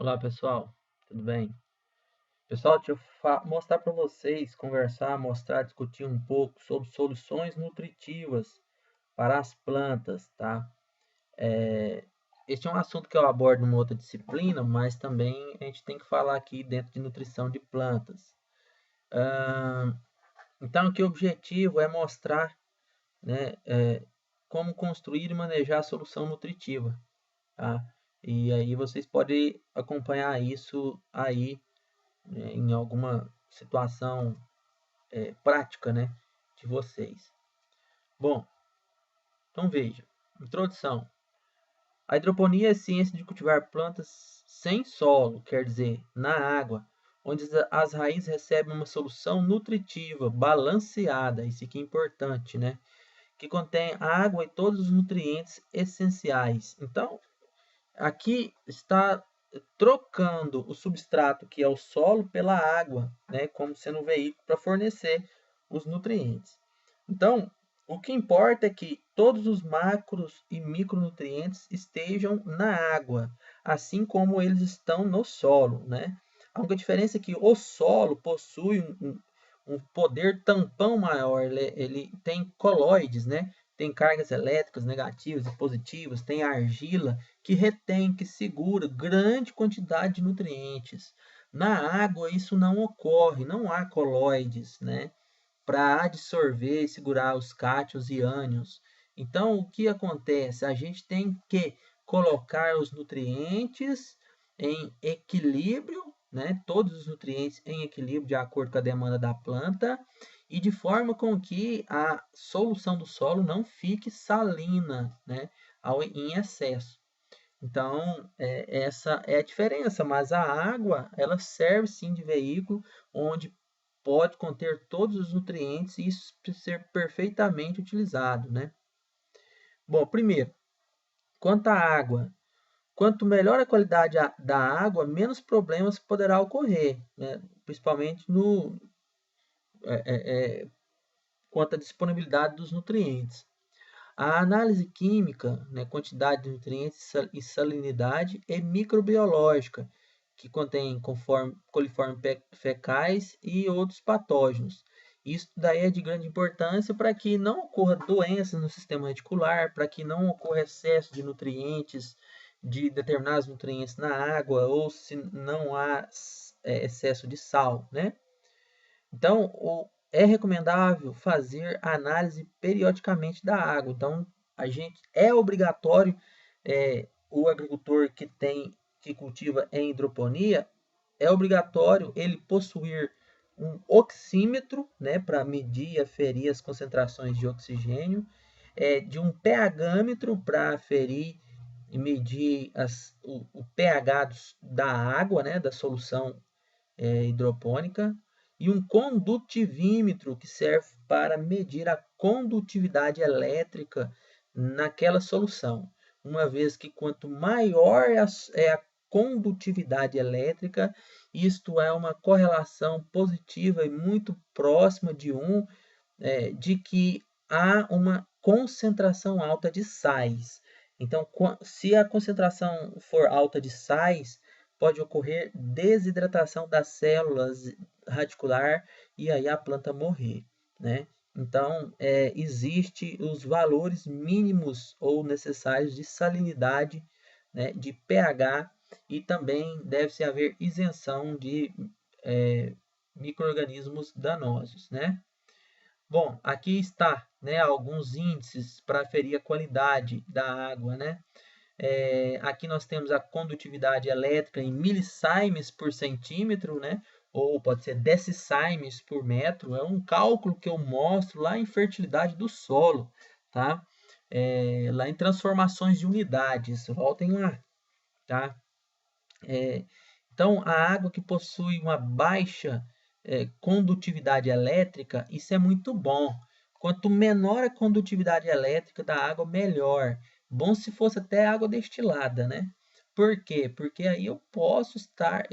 Olá pessoal, tudo bem? Pessoal, deixa eu mostrar para vocês, conversar, mostrar, discutir um pouco sobre soluções nutritivas para as plantas, tá? Este é um assunto que eu abordo numa outra disciplina, mas também a gente tem que falar aqui dentro de nutrição de plantas. Então, aqui o objetivo é mostrar, né, como construir e manejar a solução nutritiva, tá? E aí vocês podem acompanhar isso aí em alguma situação prática, né, de vocês. Bom, então veja. Introdução. A hidroponia é a ciência de cultivar plantas sem solo, quer dizer, na água, onde as raízes recebem uma solução nutritiva, balanceada, isso aqui é importante, né? Que contém água e todos os nutrientes essenciais. Então, aqui está trocando o substrato, que é o solo, pela água, né, como sendo um veículo para fornecer os nutrientes. Então, o que importa é que todos os macros e micronutrientes estejam na água, assim como eles estão no solo, né? A única diferença é que o solo possui um poder tampão maior, ele tem coloides, né? Tem cargas elétricas negativas e positivas, tem argila que retém, que segura grande quantidade de nutrientes. Na água isso não ocorre, não há coloides, né, para absorver e segurar os cátions e ânions. Então, o que acontece? A gente tem que colocar os nutrientes em equilíbrio, né, todos os nutrientes em equilíbrio de acordo com a demanda da planta e de forma com que a solução do solo não fique salina, né, em excesso. Então, essa é a diferença, mas a água, ela serve sim de veículo onde pode conter todos os nutrientes e isso precisa ser perfeitamente utilizado, né? Bom, primeiro, quanto à água, quanto melhor a qualidade da água, menos problemas poderá ocorrer, né? Principalmente no quanto à disponibilidade dos nutrientes. A análise química, né, quantidade de nutrientes e salinidade, é microbiológica, que contém coliformes fecais e outros patógenos. Isso daí é de grande importância para que não ocorra doenças no sistema reticular, para que não ocorra excesso de nutrientes, de determinados nutrientes na água, ou se não há excesso de sal, né? Então, é recomendável fazer análise periodicamente da água. Então, a gente é obrigatório o agricultor que cultiva em hidroponia é obrigatório ele possuir um oxímetro, né, para medir e aferir as concentrações de oxigênio, de um pHmetro para aferir e medir o pH da água, né, da solução hidropônica, e um condutivímetro, que serve para medir a condutividade elétrica naquela solução. Uma vez que quanto maior é a condutividade elétrica, isto é uma correlação positiva e muito próxima de que há uma concentração alta de sais. Então, se a concentração for alta de sais, pode ocorrer desidratação das células radicular e aí a planta morrer, né? Então, existe os valores mínimos ou necessários de salinidade, né, de pH, e também deve-se haver isenção de micro-organismos danosos, né? Bom, aqui está, né, alguns índices para aferir a qualidade da água, né? Aqui nós temos a condutividade elétrica em milisiemens por centímetro, né? Ou pode ser decisiemens por metro. É um cálculo que eu mostro lá em fertilidade do solo, tá? Lá em transformações de unidades. Voltem lá, tá? Então, a água que possui uma baixa condutividade elétrica, isso é muito bom. Quanto menor a condutividade elétrica da água, melhor. Bom se fosse até água destilada, né? Por quê? Porque aí eu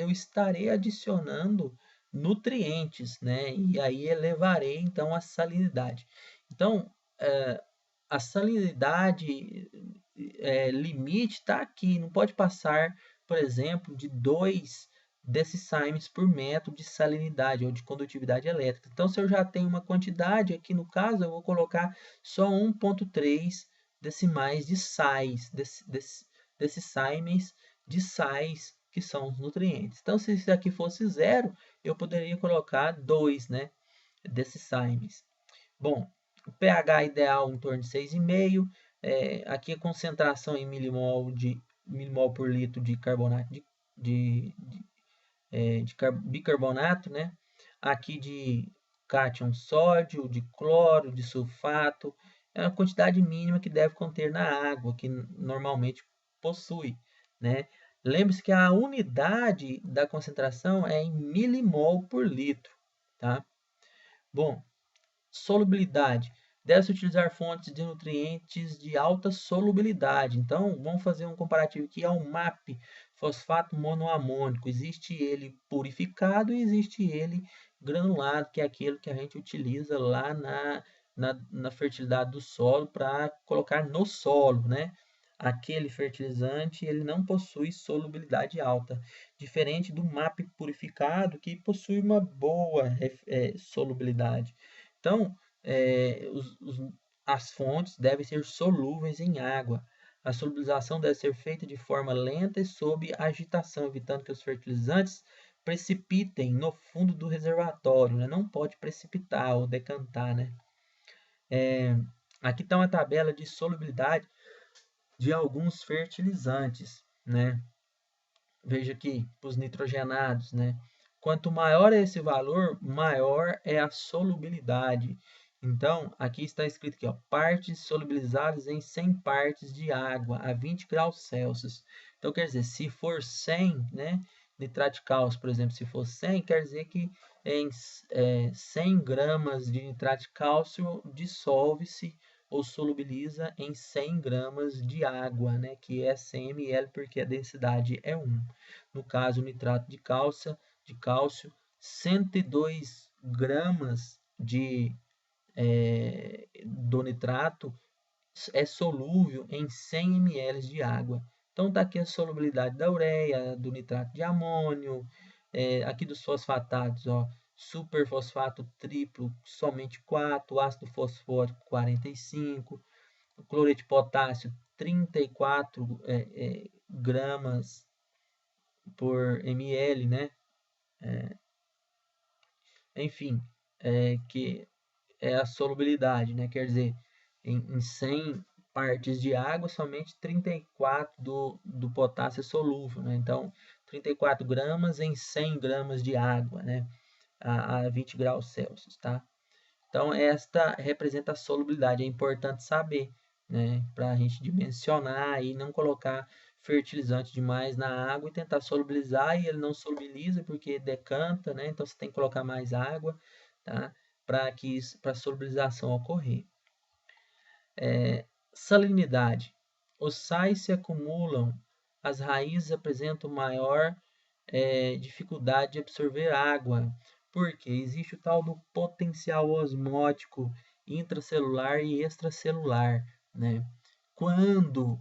estarei adicionando nutrientes, né? E aí elevarei então a salinidade. Então, a salinidade limite está aqui, não pode passar por exemplo, de 2 decimes por metro de salinidade ou de condutividade elétrica. Então, se eu já tenho uma quantidade, aqui no caso, eu vou colocar só 1,3 decimais de sais, decimais de sais, que são os nutrientes. Então, se isso aqui fosse 0, eu poderia colocar 2, né, decimes. Bom, o pH ideal em torno de 6,5. Aqui a concentração em milimol por litro de carbonato de bicarbonato, né? Aqui de cátion sódio, de cloro, de sulfato. É uma quantidade mínima que deve conter na água, que normalmente possui, né? Lembre-se que a unidade da concentração é em milimol por litro, tá? Bom, solubilidade. Deve-se utilizar fontes de nutrientes de alta solubilidade. Então, vamos fazer um comparativo aqui ao MAP, fosfato monoamônico. Existe ele purificado e existe ele granulado, que é aquele que a gente utiliza lá na fertilidade do solo para colocar no solo, né? Aquele fertilizante ele não possui solubilidade alta, diferente do MAP purificado, que possui uma boa solubilidade. Então, as fontes devem ser solúveis em água. A solubilização deve ser feita de forma lenta e sob agitação, evitando que os fertilizantes precipitem no fundo do reservatório, né? Não pode precipitar ou decantar, né? Aqui está uma tabela de solubilidade de alguns fertilizantes, né? Veja aqui, os nitrogenados, né? Quanto maior é esse valor, maior é a solubilidade. Então, aqui está escrito aqui, ó, partes solubilizadas em 100 partes de água a 20 graus Celsius. Então, quer dizer, se for 100, né, nitrato de cálcio, por exemplo, se for 100, quer dizer que em 100 gramas de nitrato de cálcio dissolve-se ou solubiliza em 100 gramas de água, né, que é 100 ml, porque a densidade é 1. No caso, o nitrato de cálcio, 102 gramas do nitrato é solúvel em 100 ml de água. Então, está aqui a solubilidade da ureia, do nitrato de amônio, aqui dos fosfatados, ó, superfosfato triplo, somente 4, ácido fosfórico, 45, o cloreto de potássio, 34 gramas por ml, né? Enfim, que é a solubilidade, né? Quer dizer, em 100 partes de água, somente 34 do potássio é solúvel, né? Então, 34 gramas em 100 gramas de água, né? A 20 graus Celsius, tá? Então, esta representa a solubilidade. É importante saber, né? Para a gente dimensionar e não colocar fertilizante demais na água e tentar solubilizar e ele não solubiliza porque decanta, né? Então, você tem que colocar mais água, tá? Para a solubilização ocorrer. Salinidade. Os sais se acumulam, as raízes apresentam maior dificuldade de absorver água, porque existe o tal do potencial osmótico intracelular e extracelular, né? Quando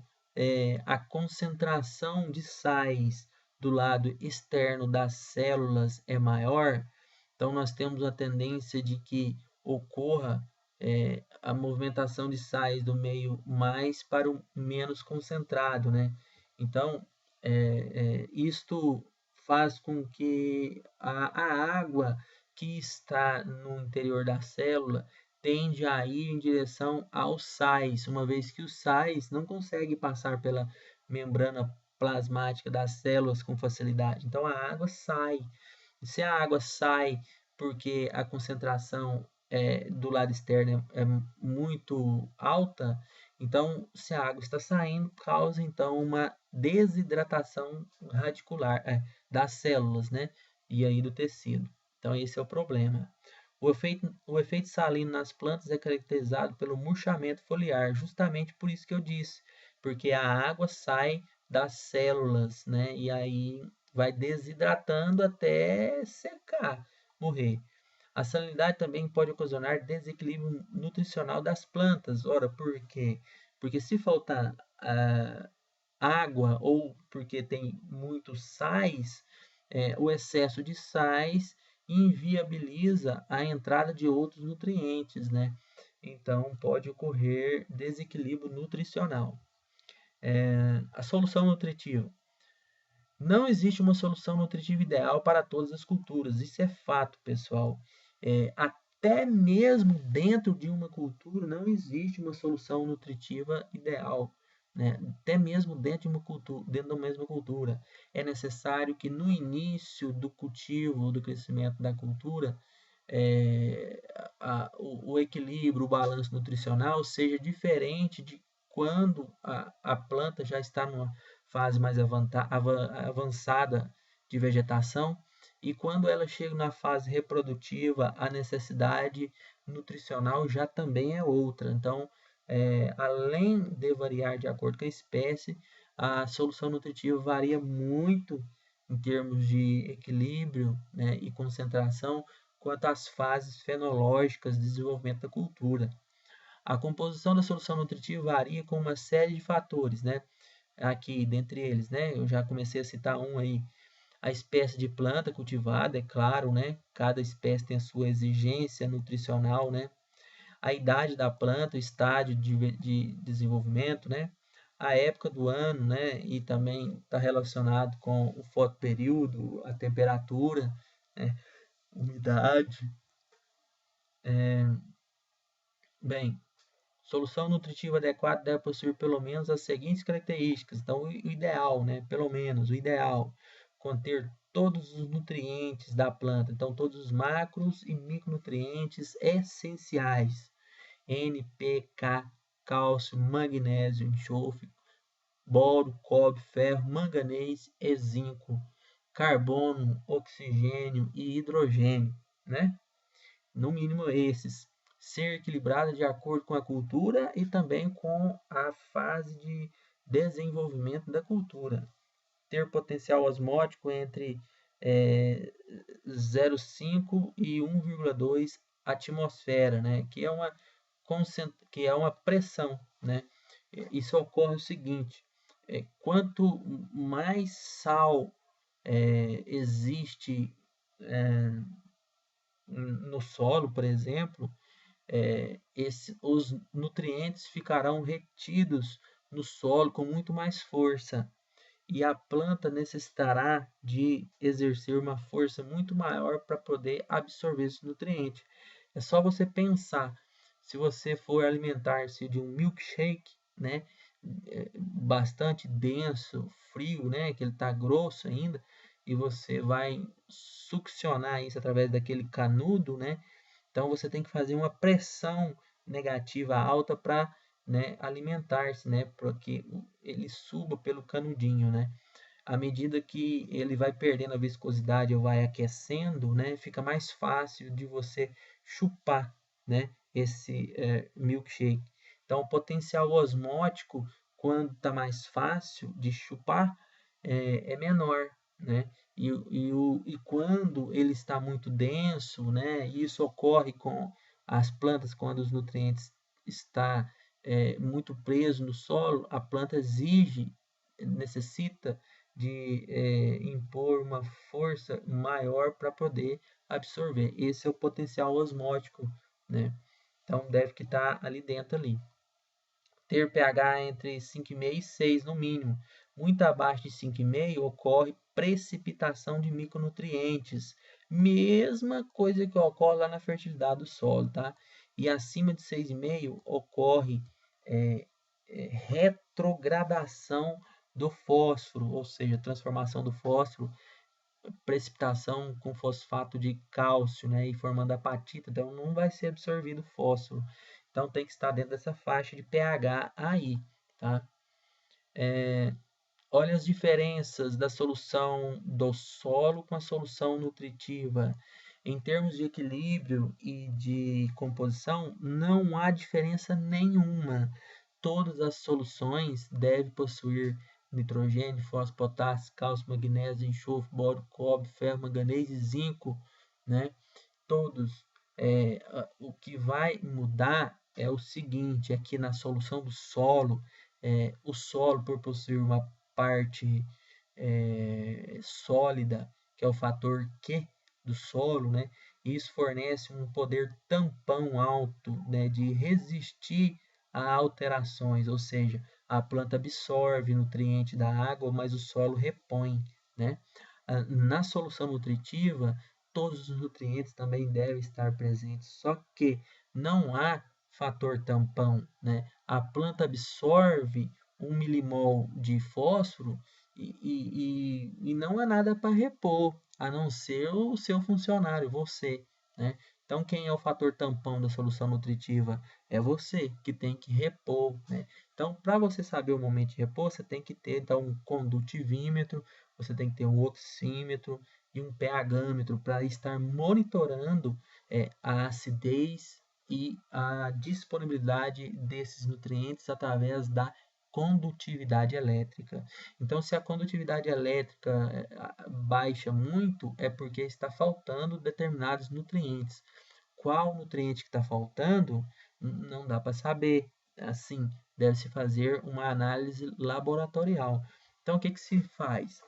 a concentração de sais do lado externo das células é maior, então nós temos a tendência de que ocorra a movimentação de sais do meio mais para o menos concentrado, né? Então, isto faz com que a água que está no interior da célula tende a ir em direção aos sais, uma vez que os sais não conseguem passar pela membrana plasmática das células com facilidade. Então, a água sai. Se a água sai porque a concentração do lado externo é muito alta, então, se a água está saindo, causa então uma desidratação radicular das células, né? E aí do tecido. Então, esse é o problema. O efeito salino nas plantas é caracterizado pelo murchamento foliar, justamente por isso que eu disse, porque a água sai das células, né? E aí vai desidratando até secar, morrer. A salinidade também pode ocasionar desequilíbrio nutricional das plantas. Ora, por quê? Porque se faltar água ou porque tem muitos sais, o excesso de sais inviabiliza a entrada de outros nutrientes, né? Então pode ocorrer desequilíbrio nutricional. A solução nutritiva. Não existe uma solução nutritiva ideal para todas as culturas. Isso é fato, pessoal. Até mesmo dentro de uma cultura não existe uma solução nutritiva ideal, né? Até mesmo dentro de uma cultura, dentro da mesma cultura, é necessário que no início do cultivo, do crescimento da cultura, o equilíbrio, o balanço nutricional seja diferente de quando a planta já está numa fase mais avançada de vegetação e quando ela chega na fase reprodutiva, a necessidade nutricional já também é outra. Então, além de variar de acordo com a espécie, a solução nutritiva varia muito em termos de equilíbrio, né, e concentração quanto às fases fenológicas de desenvolvimento da cultura. A composição da solução nutritiva varia com uma série de fatores, né? Aqui, dentre eles, né? Eu já comecei a citar um aí. A espécie de planta cultivada, é claro, né? Cada espécie tem a sua exigência nutricional, né? A idade da planta, o estádio de desenvolvimento, né? A época do ano, né? E também está relacionado com o fotoperíodo, a temperatura, né? Umidade. Bem, solução nutritiva adequada deve possuir pelo menos as seguintes características. Então, o ideal, né? Pelo menos, o ideal, conter todos os nutrientes da planta. Então, todos os macros e micronutrientes essenciais. N, P, K, cálcio, magnésio, enxofre, boro, cobre, ferro, manganês e zinco. Carbono, oxigênio e hidrogênio, né? No mínimo esses, ser equilibrada de acordo com a cultura e também com a fase de desenvolvimento da cultura. Ter potencial osmótico entre 0,5 e 1,2 atmosfera, né? Que é uma pressão, né? Isso ocorre o seguinte: quanto mais sal existe no solo, por exemplo, os nutrientes ficarão retidos no solo com muito mais força e a planta necessitará de exercer uma força muito maior para poder absorver esse nutriente. É só você pensar, se você for alimentar-se de um milkshake, né, bastante denso, frio, né, que ele está grosso ainda, e você vai succionar isso através daquele canudo, né, então você tem que fazer uma pressão negativa alta para, né, alimentar-se, né, para que ele suba pelo canudinho, né. À medida que ele vai perdendo a viscosidade ou vai aquecendo, né, fica mais fácil de você chupar, né, esse milkshake. Então, o potencial osmótico, quando está mais fácil de chupar, é menor, né? E quando ele está muito denso, né? Isso ocorre com as plantas quando os nutrientes está muito preso no solo, a planta necessita de impor uma força maior para poder absorver. Esse é o potencial osmótico, né? Então deve que estar ali dentro ali. Ter pH entre 5,5 e 6 no mínimo. Muito abaixo de 5,5 ocorre precipitação de micronutrientes. Mesma coisa que ocorre lá na fertilidade do solo, tá? E acima de 6,5 ocorre retrogradação do fósforo, ou seja, transformação do fósforo, precipitação com fosfato de cálcio, né, e formando apatita, então não vai ser absorvido fósforo. Então tem que estar dentro dessa faixa de pH aí, tá? Olha as diferenças da solução do solo com a solução nutritiva. Em termos de equilíbrio e de composição, não há diferença nenhuma. Todas as soluções devem possuir nitrogênio, fósforo, potássio, cálcio, magnésio, enxofre, boro, cobre, ferro, manganês e zinco, né? Todos. O que vai mudar é o seguinte, aqui na solução do solo, O solo, por possuir uma parte sólida, que é o fator Q do solo, né? Isso fornece um poder tampão alto, né, de resistir a alterações, ou seja, a planta absorve nutriente da água, mas o solo repõe, né? Na solução nutritiva, todos os nutrientes também devem estar presentes, só que não há fator tampão, né? A planta absorve 1 milimol de fósforo e não há nada para repor, a não ser o seu funcionário, você, né? Então, quem é o fator tampão da solução nutritiva? É você, que tem que repor, né? Então, para você saber o momento de repor, você tem que ter então, um condutivímetro, você tem que ter um oxímetro e um pHmetro para estar monitorando a acidez e a disponibilidade desses nutrientes através da condutividade elétrica. Então, se a condutividade elétrica baixa muito, é porque está faltando determinados nutrientes. Qual nutriente que está faltando, não dá para saber. Assim, deve-se fazer uma análise laboratorial. Então, o que se faz?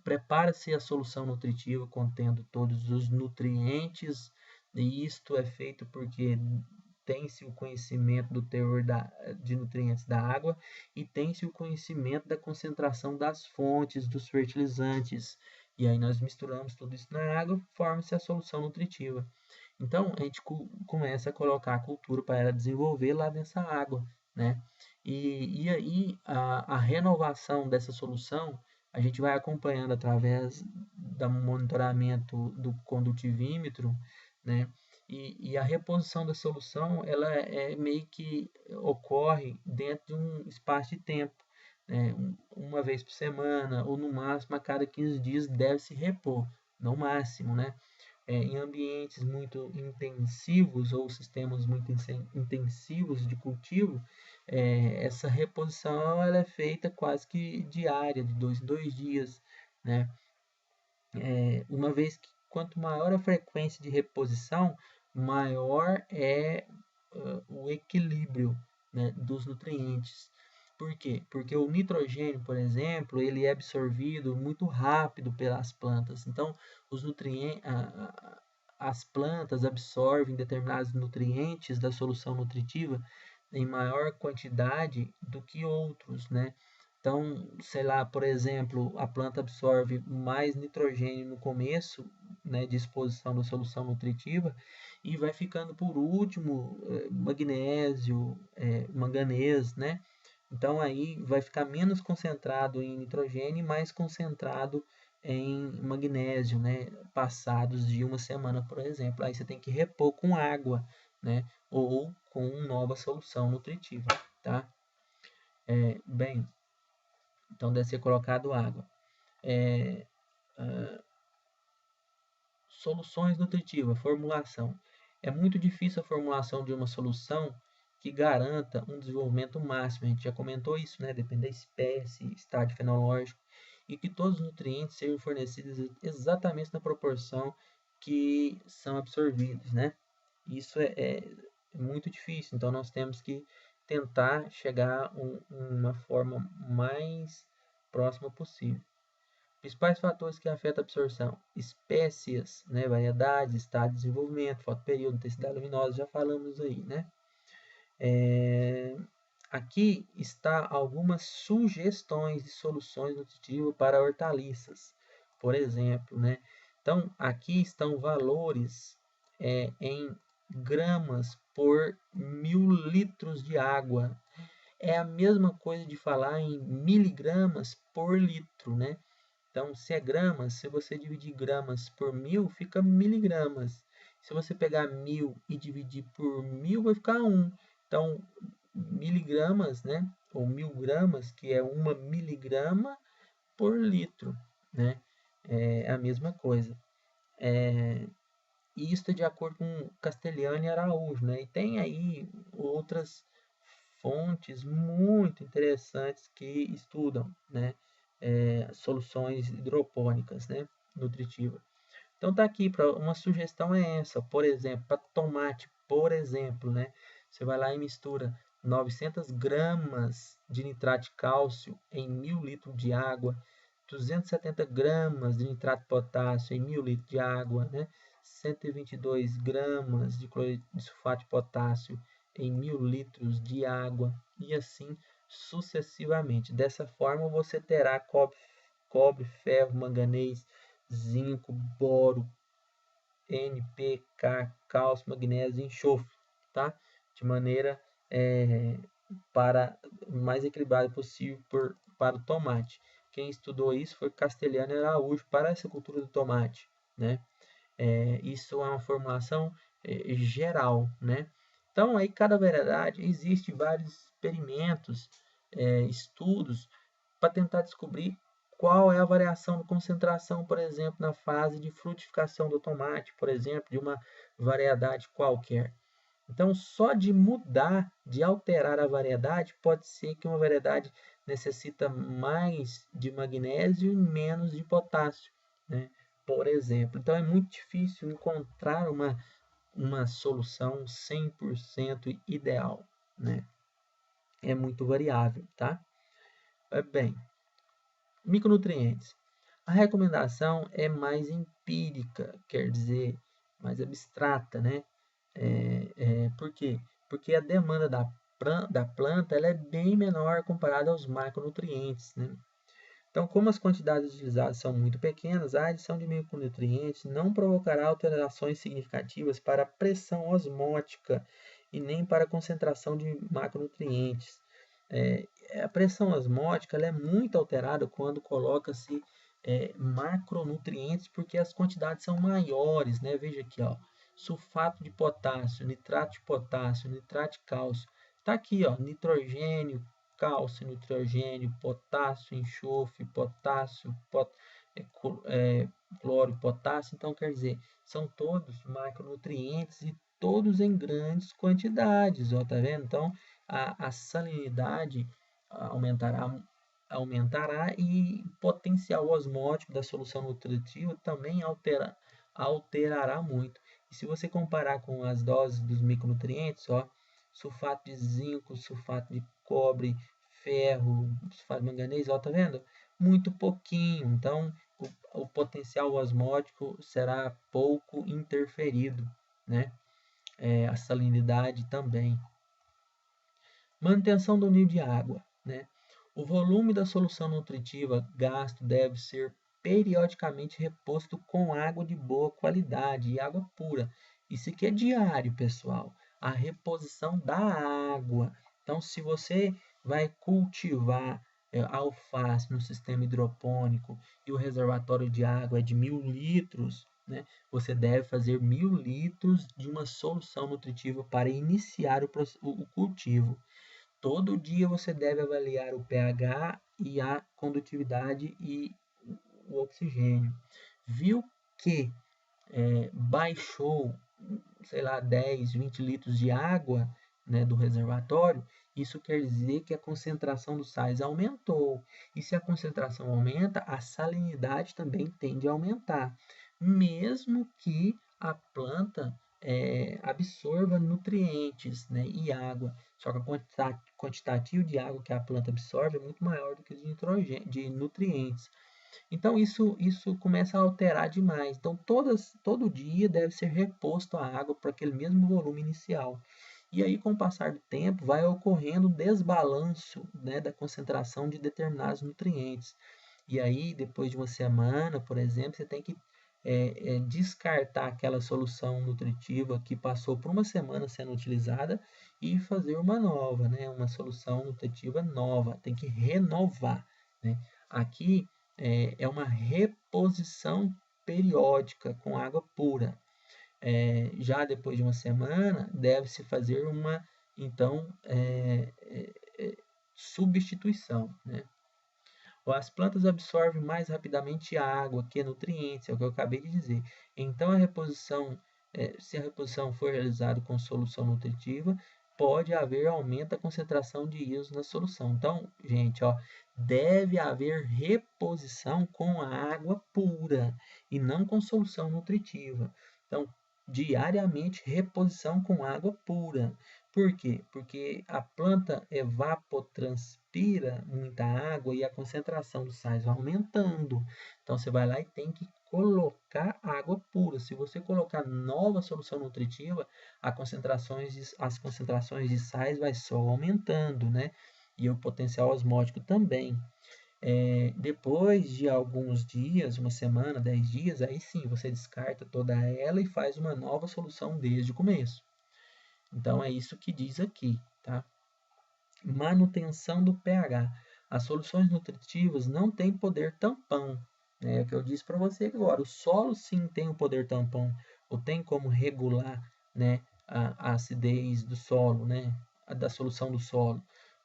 Prepara-se a solução nutritiva contendo todos os nutrientes, e isto é feito porque tem-se o conhecimento do teor de nutrientes da água e tem-se o conhecimento da concentração das fontes, dos fertilizantes. E aí nós misturamos tudo isso na água, forma-se a solução nutritiva. Então, a gente começa a colocar a cultura para ela desenvolver lá nessa água, né? E aí, a renovação dessa solução, a gente vai acompanhando através do monitoramento do condutivímetro, né? E a reposição da solução, ela meio que ocorre dentro de um espaço de tempo, né? Uma vez por semana, ou no máximo a cada 15 dias deve se repor, no máximo, né? Em ambientes muito intensivos ou sistemas muito intensivos de cultivo, essa reposição ela é feita quase que diária, de 2 em 2 dias, né? Uma vez que quanto maior a frequência de reposição, maior é o equilíbrio, né, dos nutrientes. Por quê? Porque o nitrogênio, por exemplo, ele é absorvido muito rápido pelas plantas. Então, os nutrientes, as plantas absorvem determinados nutrientes da solução nutritiva em maior quantidade do que outros, né? Então, sei lá, por exemplo, a planta absorve mais nitrogênio no começo, né, de exposição da solução nutritiva e vai ficando por último magnésio, manganês, né? Então aí vai ficar menos concentrado em nitrogênio e mais concentrado em magnésio, né? Passados de uma semana, por exemplo. Aí você tem que repor com água, né? Ou com nova solução nutritiva, tá? Bem, então deve ser colocado água. Soluções nutritivas, formulação. É muito difícil a formulação de uma solução que garanta um desenvolvimento máximo. A gente já comentou isso, né? Depende da espécie, estágio fenológico, e que todos os nutrientes sejam fornecidos exatamente na proporção que são absorvidos, né? Isso é muito difícil, então nós temos que tentar chegar a uma forma mais próxima possível. Principais fatores que afetam a absorção: espécies, né, variedades, estado de desenvolvimento, fotoperíodo, intensidade luminosa, já falamos aí, né? Aqui está algumas sugestões de soluções nutritivas para hortaliças, por exemplo, né? Então, aqui estão valores em gramas por 1.000 litros de água. É a mesma coisa de falar em miligramas por litro, né? Então, se é gramas, se você dividir gramas por 1.000, fica miligramas. Se você pegar 1.000 e dividir por 1.000, vai ficar 1. Então, miligramas, né? Ou 1.000 gramas, que é 1 miligrama por litro, né? É a mesma coisa. E isso é de acordo com Castellani e Araújo, né? E tem aí outras fontes muito interessantes que estudam, né? Soluções hidropônicas, né? Nutritivas. Então tá aqui, uma sugestão é essa, por exemplo, para tomate, por exemplo, né? Você vai lá e mistura 900 gramas de nitrato de cálcio em 1.000 litros de água, 270 gramas de nitrato de potássio em 1.000 litros de água, né? 122 gramas de cloreto de sulfato de potássio em 1.000 litros de água e assim sucessivamente. Dessa forma você terá cobre, ferro, manganês, zinco, boro, NPK, cálcio, magnésio e enxofre, tá? De maneira para mais equilibrada possível para o tomate. Quem estudou isso foi Castelhano Araújo para essa cultura do tomate, né? Isso é uma formulação geral, né? Então, aí cada variedade, existe vários experimentos, estudos, para tentar descobrir qual é a variação de concentração, por exemplo, na fase de frutificação do tomate, por exemplo, de uma variedade qualquer. Então, só de mudar, de alterar a variedade, pode ser que uma variedade necessita mais de magnésio e menos de potássio, né? Por exemplo. Então, é muito difícil encontrar uma solução 100% ideal, né? É muito variável, tá? Bem, micronutrientes. A recomendação é mais empírica, quer dizer, mais abstrata, né? Por quê? Porque a demanda da planta ela é bem menor comparada aos macronutrientes, né? Então, como as quantidades utilizadas são muito pequenas, a adição de micronutrientes não provocará alterações significativas para a pressão osmótica e nem para a concentração de macronutrientes. A pressão osmótica ela é muito alterada quando coloca-se macronutrientes, porque as quantidades são maiores, né? Veja aqui, ó, sulfato de potássio, nitrato de potássio, nitrato de cálcio. Está aqui, ó, nitrogênio, cálcio, nitrogênio, potássio, enxofre, potássio, cloro, potássio. Então, quer dizer, são todos macronutrientes e todos em grandes quantidades, ó, tá vendo? Então, a salinidade aumentará e o potencial osmótico da solução nutritiva também alterará muito. E se você comparar com as doses dos micronutrientes, ó, sulfato de zinco, sulfato de cobre, ferro, sulfato de manganês, ó, tá vendo? Muito pouquinho. Então, o potencial osmótico será pouco interferido, né? A salinidade também. Manutenção do nível de água, né? O volume da solução nutritiva gasto deve ser periodicamente reposto com água de boa qualidade e água pura. Isso aqui é diário, pessoal. A reposição da água. Então, se você vai cultivar alface no sistema hidropônico e o reservatório de água é de 1.000 litros, né, você deve fazer 1.000 litros de uma solução nutritiva para iniciar o cultivo. Todo dia você deve avaliar o pH e a condutividade e o oxigênio. Viu que baixou, sei lá, 10, 20 litros de água, né, do reservatório, isso quer dizer que a concentração dos sais aumentou. E se a concentração aumenta, a salinidade também tende a aumentar, mesmo que a planta absorva nutrientes, né, e água. Só que a quantitativo de água que a planta absorve é muito maior do que de nutrientes. Então isso começa a alterar demais. Então todo dia deve ser reposto a água para aquele mesmo volume inicial. E aí, com o passar do tempo, vai ocorrendo um desbalanço, né, da concentração de determinados nutrientes. E aí, depois de uma semana, por exemplo, você tem que descartar aquela solução nutritiva que passou por uma semana sendo utilizada e fazer uma nova, né, uma solução nutritiva nova. Tem que renovar, né? Aqui é uma reposição periódica com água pura. Já depois de uma semana, deve-se fazer uma, então, substituição, né? As plantas absorvem mais rapidamente água que nutrientes, é o que eu acabei de dizer. Então, se a reposição for realizada com solução nutritiva, pode haver aumento da concentração de íons na solução. Então, gente, ó, deve haver reposição com água pura e não com solução nutritiva. Então, diariamente, reposição com água pura. Por quê? Porque a planta evapotranspira muita água e a concentração dos sais vai aumentando. Então você vai lá e tem que colocar água pura. Se você colocar nova solução nutritiva, as concentrações de sais vai só aumentando, né? E o potencial osmótico também. Depois de alguns dias, uma semana, 10 dias, aí sim você descarta toda ela e faz uma nova solução desde o começo. Então é isso que diz aqui, tá? Manutenção do pH. As soluções nutritivas não têm poder tampão, né? É o que eu disse para você agora. O solo sim tem o poder tampão, ou tem como regular, né, a acidez do solo, né, da solução do solo.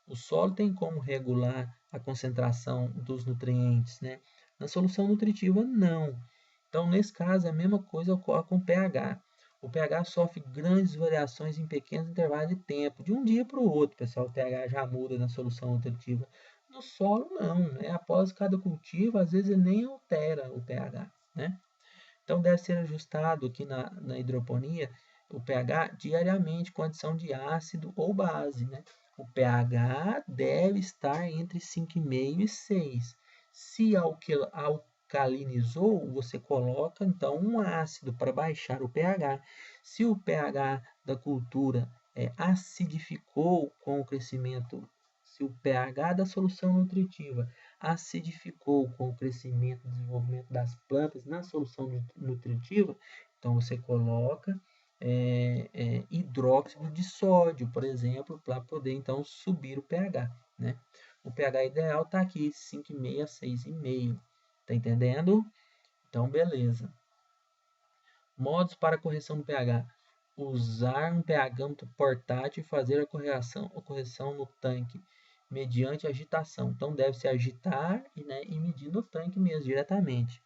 O solo tem como regular a concentração dos nutrientes, né? Na solução nutritiva, não. Então, nesse caso, a mesma coisa ocorre com o pH. O pH sofre grandes variações em pequenos intervalos de tempo, de um dia para o outro, pessoal. O pH já muda na solução nutritiva. No solo, não, né? Após cada cultivo, às vezes ele nem altera o pH, né? Então, deve ser ajustado aqui na hidroponia o pH diariamente com adição de ácido ou base, né? O pH deve estar entre 5,5 e 6. Se alcalinizou, você coloca então um ácido para baixar o pH. Se o pH da cultura acidificou com o crescimento, se o pH da solução nutritiva acidificou com o crescimento e desenvolvimento das plantas na solução nutritiva, então você coloca hidróxido de sódio, por exemplo, para poder então subir o pH, né? O pH ideal está aqui, 5,5 a 6,5. Tá entendendo? Então, beleza. Modos para correção do pH. Usar um pHômetro portátil e fazer a correção no tanque mediante agitação. Então, deve-se agitar e medir no tanque mesmo, diretamente.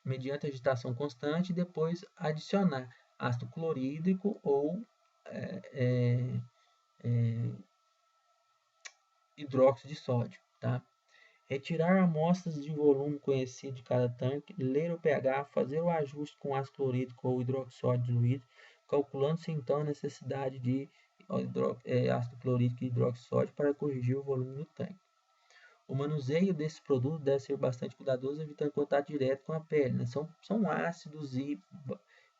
Mediante agitação constante e depois adicionar ácido clorídrico ou hidróxido de sódio, tá? Retirar amostras de volume conhecido de cada tanque, ler o pH, fazer o ajuste com ácido clorídrico ou hidroxódio diluído, calculando-se então a necessidade de ácido clorídrico e hidroxódio para corrigir o volume do tanque. O manuseio desse produto deve ser bastante cuidadoso, evitando contato direto com a pele, né? São ácidos e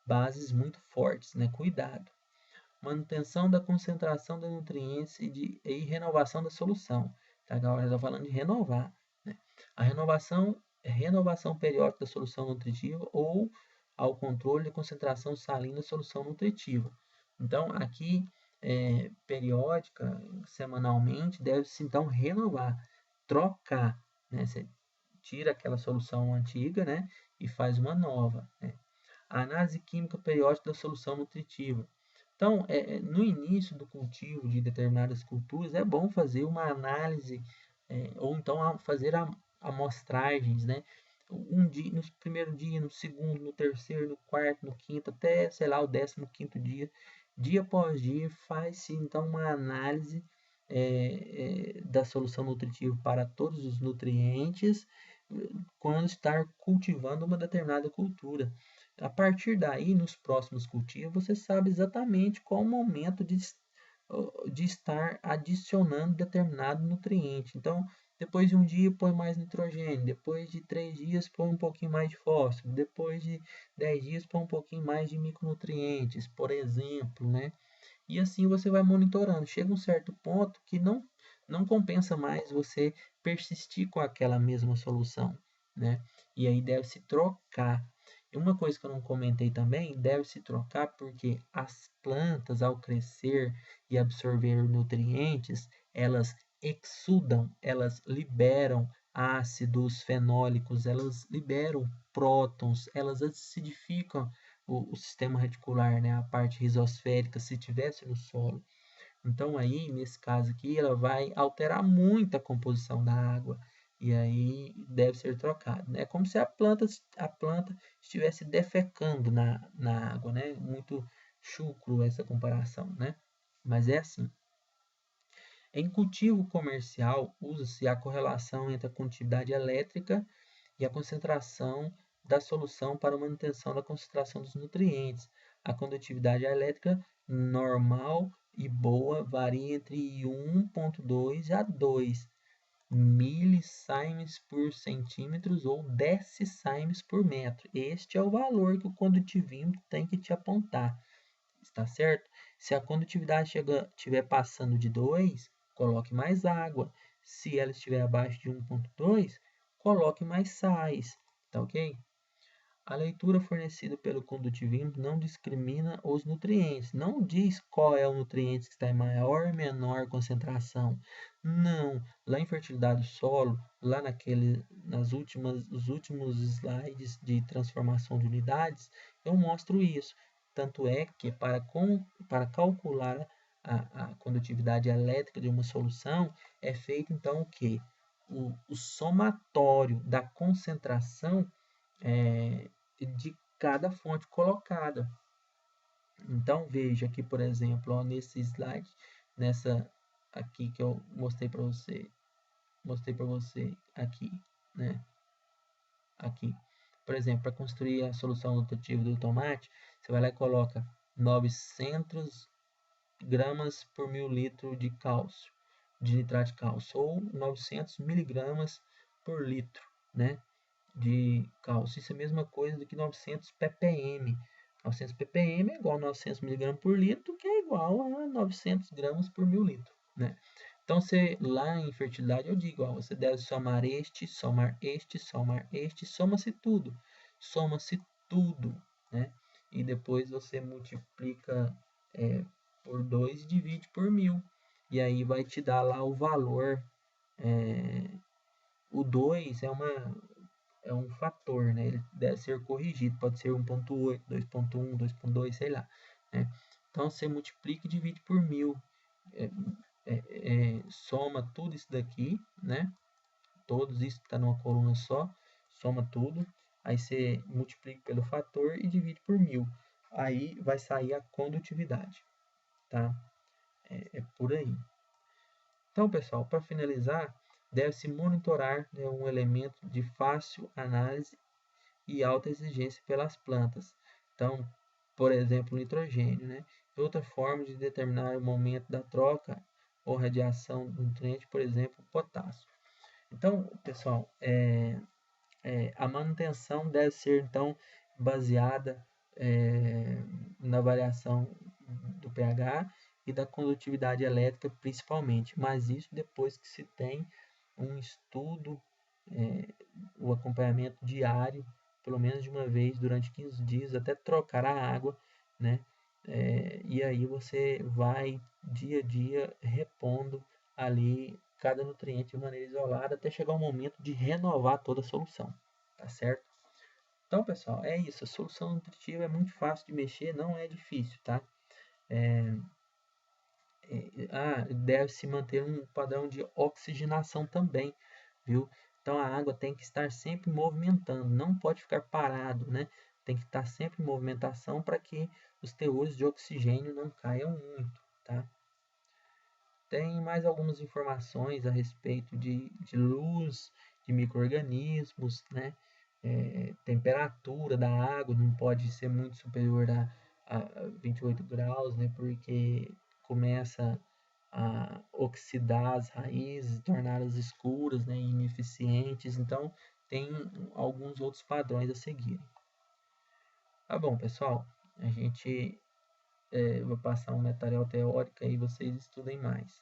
bases muito fortes, né? Cuidado. Manutenção da concentração de nutrientes e renovação da solução. Tá? Agora está falando de renovar. Né? A renovação periódica da solução nutritiva ou ao controle de concentração salina da solução nutritiva. Então, aqui, periódica, semanalmente, deve-se então renovar, trocar. Né? Você tira aquela solução antiga, né? E faz uma nova. Né? A análise química periódica da solução nutritiva. Então, no início do cultivo de determinadas culturas, é bom fazer uma análise, ou então fazer amostragens, né? No primeiro dia, no segundo, no terceiro, no quarto, no quinto, até, sei lá, o 15º dia, dia após dia, faz-se então uma análise da solução nutritiva para todos os nutrientes quando estar cultivando uma determinada cultura. A partir daí, nos próximos cultivos, você sabe exatamente qual o momento de estar adicionando determinado nutriente. Então, depois de um dia, põe mais nitrogênio. Depois de 3 dias, põe um pouquinho mais de fósforo. Depois de 10 dias, põe um pouquinho mais de micronutrientes, por exemplo, né? E assim você vai monitorando. Chega um certo ponto que não compensa mais você persistir com aquela mesma solução, né? E aí deve se trocar. E uma coisa que eu não comentei também, deve se trocar porque as plantas, ao crescer e absorver nutrientes, elas exudam, elas liberam ácidos fenólicos, elas liberam prótons, elas acidificam o sistema reticular, né, a parte rizosférica, se tivesse no solo. Então aí, nesse caso aqui, ela vai alterar muito a composição da água e aí deve ser trocado, né? É como se a planta estivesse defecando na água, né? Muito chucro essa comparação, né? Mas é assim. Em cultivo comercial, usa-se a correlação entre a condutividade elétrica e a concentração da solução para a manutenção da concentração dos nutrientes. A condutividade elétrica normal e boa varia entre 1,2 a 2 milisieverts por centímetros ou decisievert por metro. Este é o valor que o condutivímetro tem que te apontar, está certo? Se a condutividade estiver passando de 2, coloque mais água. Se ela estiver abaixo de 1,2, coloque mais sais, tá ok? A leitura fornecida pelo condutivímetro não discrimina os nutrientes, não diz qual é o nutriente que está em maior ou menor concentração. Não, lá em fertilidade do solo, lá nos últimos slides de transformação de unidades, eu mostro isso. Tanto é que para calcular a condutividade elétrica de uma solução, é feito então o que? O somatório da concentração de cada fonte colocada. Então veja aqui, por exemplo, ó, nesse slide, nessa aqui que eu mostrei para você aqui, né? Aqui, por exemplo, para construir a solução nutritiva do tomate, você vai lá e coloca 900 gramas por 1000 litros de cálcio, de nitrato de cálcio, ou 900 miligramas por litro, né? De cálcio. Isso é a mesma coisa do que 900 ppm. 900 ppm é igual a 900 mg por litro, que é igual a 900 gramas por 1000 litros, né? Então, lá em fertilidade eu digo, ó, você deve somar este, somar este, somar este, soma-se tudo, né? E depois você multiplica por 2 e divide por 1000. E aí vai te dar lá o valor. O 2 é um fator, né? Ele deve ser corrigido, pode ser 1,8, 2,1, 2,2, sei lá, né? Então você multiplica e divide por 1000, soma tudo isso daqui, né? Todos isso está numa coluna só, soma tudo, aí você multiplica pelo fator e divide por 1000, aí vai sair a condutividade, tá? É por aí. Então, pessoal, para finalizar, deve-se monitorar, né, um elemento de fácil análise e alta exigência pelas plantas. Então, por exemplo, o nitrogênio, né? Outra forma de determinar o momento da troca ou radiação do nutriente, por exemplo, o potássio. Então, pessoal, a manutenção deve ser então baseada na variação do pH e da condutividade elétrica principalmente, mas isso depois que se tem um estudo, o acompanhamento diário, pelo menos de uma vez durante 15 dias, até trocar a água, né? E aí você vai dia a dia repondo ali cada nutriente de maneira isolada até chegar o momento de renovar toda a solução, tá certo? Então, pessoal, é isso. A solução nutritiva é muito fácil de mexer, não é difícil, tá? Deve-se manter um padrão de oxigenação também, viu? Então a água tem que estar sempre movimentando, não pode ficar parado, né? Tem que estar sempre em movimentação para que os teores de oxigênio não caiam muito, tá? Tem mais algumas informações a respeito de luz, de micro-organismos, né? Temperatura da água não pode ser muito superior a 28 graus, né? Porque começa a oxidar as raízes, torná-las escuras, né? Ineficientes. Então, tem alguns outros padrões a seguir. Tá bom, pessoal. A gente vai passar um material teórico aí, vocês estudem mais.